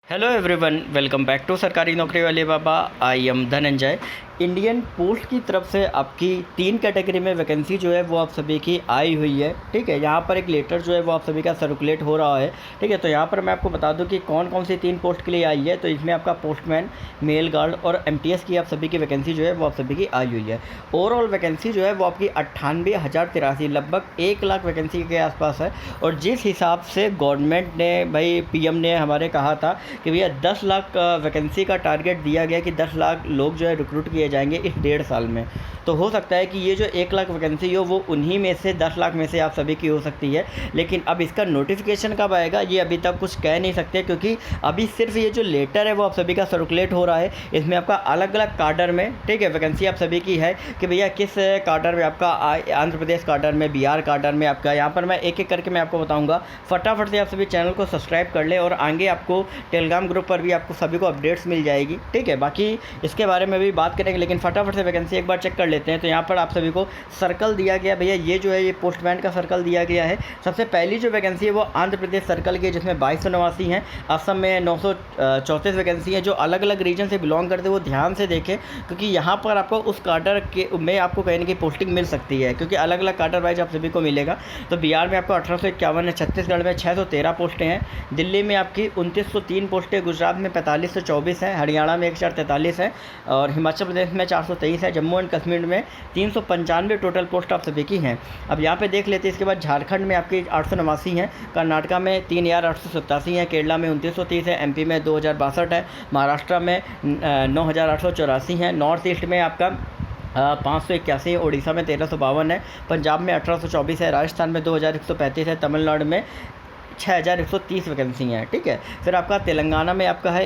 Hello everyone, welcome back to सरकारी नौकरी वाले बाबा। I am Dhananjay. Indian post की तरफ से आपकी 3 कैटेगरी में वैकेंसी जो है वो आप सभी की आई हुई है। ठीक है, यहाँ पर एक लेटर जो है वो आप सभी का सर्कुलेट हो रहा है। ठीक है, तो यहाँ पर मैं आपको बता दूँ कि कौन कौन सी 3 पोस्ट के लिए आई है। तो इसमें आपका पोस्टमैन, मेल गार्ड और एमटीएस की आप सभी की वैकेंसी जो है वो आप सभी की आई हुई है। ओवरऑल वैकेंसी जो है वो आपकी 98,083, लगभग 1 लाख वैकेंसी के आसपास है। और जिस हिसाब से गवर्नमेंट ने भाई पीएम ने हमारे कहा था कि भैया 10 लाख वैकेंसी का टारगेट दिया गया कि 10 लाख लोग जो है रिक्रूट किए जाएंगे इस 1.5 साल में। तो हो सकता है कि ये जो 1 लाख वैकेंसी हो वो उन्हीं में से 10 लाख में से आप सभी की हो सकती है। लेकिन अब इसका नोटिफिकेशन कब आएगा ये अभी तक कुछ कह नहीं सकते, क्योंकि अभी सिर्फ ये जो लेटर है वो आप सभी का सर्कुलेट हो रहा है। इसमें आपका अलग अलग कार्डर में, ठीक है, वैकेंसी आप सभी की है कि भैया किस कार्डर में आपका आंध्र प्रदेश कार्डर में, बिहार कार्डर में आपका। यहाँ पर मैं एक एक करके मैं आपको बताऊँगा। फटाफट से आप सभी चैनल को सब्सक्राइब कर लें और आगे आपको टेलीग्राम ग्रुप पर भी आपको सभी को अपडेट्स मिल जाएगी। ठीक है, बाकी इसके बारे में भी बात करेंगे, लेकिन फटाफट से वैकेंसी एक बार चेक कर लेते हैं। तो यहाँ पर आप सभी को सर्कल दिया गया, भैया ये जो है ये पोस्टमैन का सर्कल दिया गया है। सबसे पहली जो वैकेंसी है वो आंध्र प्रदेश सर्कल की, जिसमें 2289 हैं। असम में 934 वैकेंसी है। जो अलग अलग रीजन से बिलोंग करते हैं वो ध्यान से देखें, क्योंकि यहाँ पर आपको उस कार्डर के में आपको कहीं ना कहीं पोस्टिंग मिल सकती है, क्योंकि अलग अलग कार्डर वाइज आप सभी को मिलेगा। तो बिहार में आपको 1851 है, छत्तीसगढ़ में 613 पोस्टें हैं, दिल्ली में आपकी 2903 पोस्टें, गुजरात में 4524 है, हरियाणा में 1043 है और हिमाचल प्रदेश में 423 है, जम्मू एंड कश्मीर में 395 टोटल पोस्ट आप सभी की हैं। अब यहाँ पे देख लेते हैं। इसके बाद झारखंड में आपकी 889 हैं, कर्नाटका में 3887 है, केरला में 2930 है, एमपी में 2062 है, महाराष्ट्र में 9884 है, नॉर्थ ईस्ट में आपका 581 है, उड़ीसा में 1352 है, पंजाब में 1824 है, राजस्थान में 2135 है, तमिलनाडु में 6130 वैकेंसी हैं। ठीक है, फिर आपका तेलंगाना में आपका है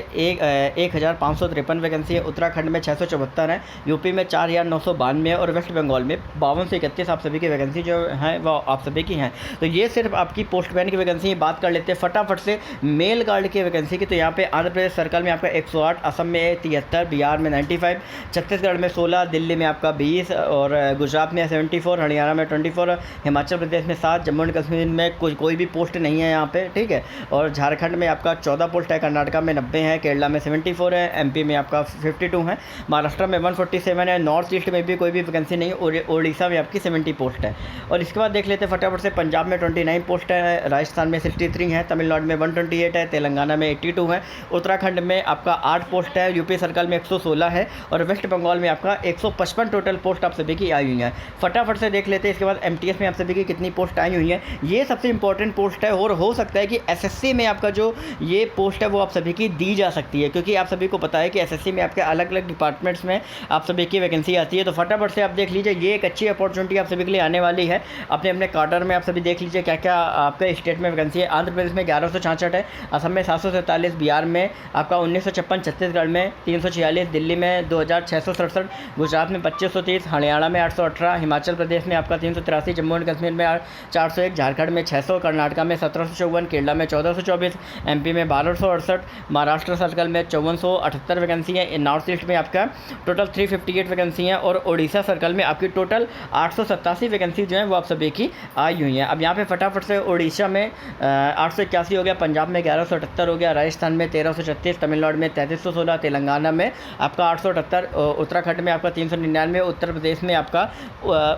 1553 वैकेंसी है, उत्तराखंड में 674 है, यूपी में 4992 है और वेस्ट बंगाल में 52 से 31 आप सभी की वैकेंसी जो हैं वो आप सभी की हैं। तो ये सिर्फ आपकी पोस्टमैन की वैकेंसी बात कर लेते हैं फटाफट से मेल गार्ड की वैकेंसी की। तो यहाँ पे आंध्र प्रदेश सर्कल में आपका 108, असम में 73, बिहार में 95, छत्तीसगढ़ में 16, दिल्ली में आपका 20 और गुजरात में 74, हरियाणा में 24, हिमाचल प्रदेश में 7, जम्मू एंड कश्मीर में कोई भी पोस्ट नहीं है यहाँ पे। ठीक है, और झारखंड में आपका 14 पोस्ट है, कर्नाटका में 90 है, केरला में 74 है, एमपी में आपका 52 है, महाराष्ट्र में 147 है, नॉर्थ ईस्ट में भी कोई भी वैकेंसी नहीं है, उड़ीसा में आपकी 70 पोस्ट है। और इसके बाद देख लेते हैं फटाफट से पंजाब में 29 पोस्ट है, राजस्थान में 63 है, तमिलनाडु में 128 है, तेलंगाना में 82 है, उत्तराखंड में आपका 8 पोस्ट है, यूपी सर्कल में 116 है और वेस्ट बंगाल में आपका 155 टोटल पोस्ट आप सभी की आई हुई है। फटाफट से देख लेते हैं। इसके बाद एमटीएस में आप सभी की कितनी पोस्ट आई हुई है, ये सबसे इंपॉर्टेंट पोस्ट है और हो सकता है कि एसएससी में आपका जो ये पोस्ट है वो आप सभी की दी जा सकती है, क्योंकि आप सभी को पता है कि एसएससी में आपके अलग अलग डिपार्टमेंट्स में आप सभी की वैकेंसी आती है। तो फटाफट से आप देख लीजिए, ये एक अच्छी अपॉर्चुनिटी आप सभी के लिए आने वाली है। अपने अपने कार्डर में आप सभी देख लीजिए क्या क्या आपके स्टेट में वैकेंसी है। आंध्र प्रदेश में 1166 है, असम में 747, बिहार में आपका 1956, छत्तीसगढ़ में 346, दिल्ली में 2667, गुजरात में 2530, हरियाणा में 818, हिमाचल प्रदेश में आपका 383, जम्मू एंड कश्मीर में 401, झारखंड में 600, कर्नाटका में 1754, केरला में 1424, एमपी में 1268, महाराष्ट्र सर्कल में 5478 वैकेंसी है, नॉर्थ ईस्ट में आपका टोटल 358 वैकेंसी है और उड़ीसा सर्कल में आपकी टोटल 887 वैकेंसी जो है वो आप सभी की आई हुई हैं। अब यहाँ पे फटाफट से उड़ीसा में 881 हो गया, पंजाब में 1178 हो गया, राजस्थान में 1336, तमिलनाडु में 3316, तेलंगाना में आपका 878, उत्तराखंड में आपका 399, उत्तर प्रदेश में आपका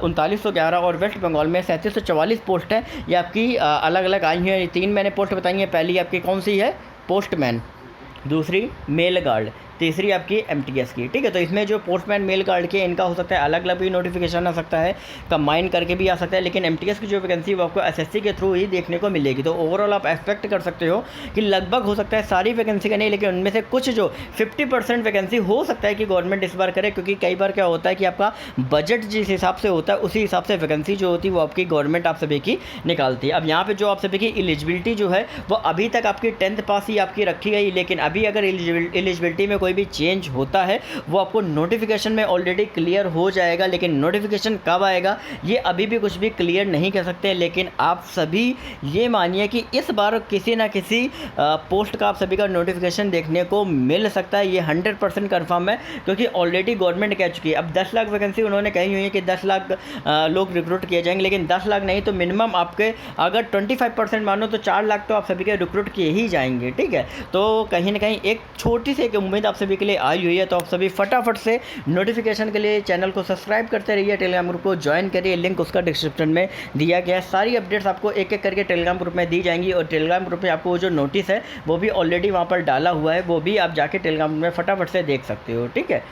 3911 और वेस्ट बंगाल में 3744 पोस्ट है। ये आपकी अलग अलग आई हैं। 3 मैंने पोस्ट बताई हैं। पहली आपकी कौन सी है, पोस्टमैन, दूसरी मेल गार्ड, तीसरी आपकी एमटीएस की। ठीक है, तो इसमें जो पोस्टमैन, मेल गार्ड के इनका हो सकता है अलग अलग भी नोटिफिकेशन आ सकता है, कंबाइन करके भी आ सकता है, लेकिन एमटीएस की जो वैकेंसी वो आपको एसएससी के थ्रू ही देखने को मिलेगी। तो ओवरऑल आप एक्सपेक्ट कर सकते हो कि लगभग हो सकता है सारी वैकेंसी का नहीं, लेकिन उनमें से कुछ जो 50% वैकेंसी हो सकता है कि गवर्नमेंट इस बार करे, क्योंकि कई बार क्या होता है कि आपका बजट जिस हिसाब से होता है उसी हिसाब से वैकेंसी जो होती है वो आपकी गवर्नमेंट आप सभी की निकालती है। अब यहाँ पर जो आप सभी की एलिजिबिलिटी जो है वो अभी तक आपकी 10th पास ही आपकी रखी गई, लेकिन अभी अगर एलिजिबिलिटी में कोई भी चेंज होता है वो आपको नोटिफिकेशन में ऑलरेडी क्लियर हो जाएगा, लेकिन नोटिफिकेशन कब आएगा ये अभी भी कुछ भी क्लियर नहीं कर सकते। लेकिन आप सभी ये मानिए कि इस बार किसी ना किसी पोस्ट का आप सभी का नोटिफिकेशन देखने को मिल सकता है, ये 100% कन्फर्म है, क्योंकि ऑलरेडी गवर्नमेंट कह चुकी है। अब 10 लाख वैकेंसी उन्होंने कही हुई है कि 10 लाख लोग रिक्रूट किए जाएंगे, लेकिन 10 लाख नहीं तो मिनिमम आपके अगर 25% मानो तो 4 लाख तो आप सभी के रिक्रूट किए ही जाएंगे, ठीक है। तो कहीं ना कहीं एक छोटी सी एक उम्मीद आप सभी के लिए आई हुई है, तो आप सभी फटाफट से नोटिफिकेशन के लिए चैनल को सब्सक्राइब करते रहिए, टेलीग्राम ग्रुप को ज्वाइन करिए, लिंक उसका डिस्क्रिप्शन में दिया गया है। सारी अपडेट्स आपको एक एक करके टेलीग्राम ग्रुप में दी जाएंगी, और टेलीग्राम ग्रुप में आपको वो जो नोटिस है वो भी ऑलरेडी वहाँ पर डाला हुआ है, वो भी आप जाके टेलीग्राम में फटाफट से देख सकते हो, ठीक है।